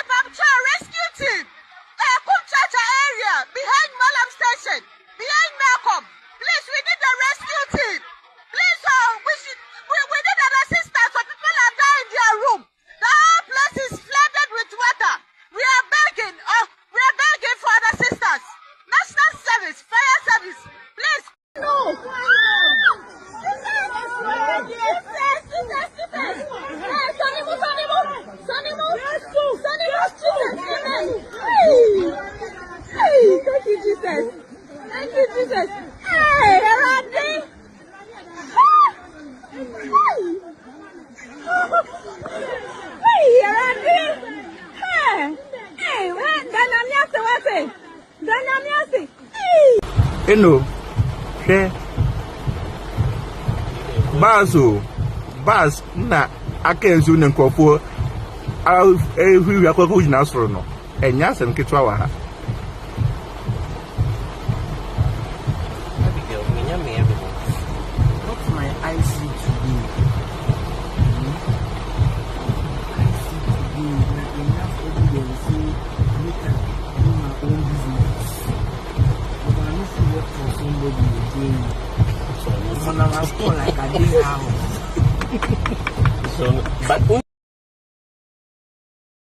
rescue team. Kumchacha area, behind Malam Station, behind Malcolm. Please, we need a rescue team. Please, we need an assistance so people are down in their room. The whole place is flooded with water. We are begging for an assistance. National service, fire service, please. No. Thank you, Jesus. Thank you, Jesus. Hey, Randy. Hey, Randy. Hey, where? Danamiasi, what's it? Danamiasi. Hello. Hey. Bas na akenzu ne nkofo ehwi akoko jina soro no. Enya asem ketwa wa ha. What's my ICTV? ICTV, not enough evidence. You can do my own business. But I need to work for somebody again. So I'm like I did now. So, but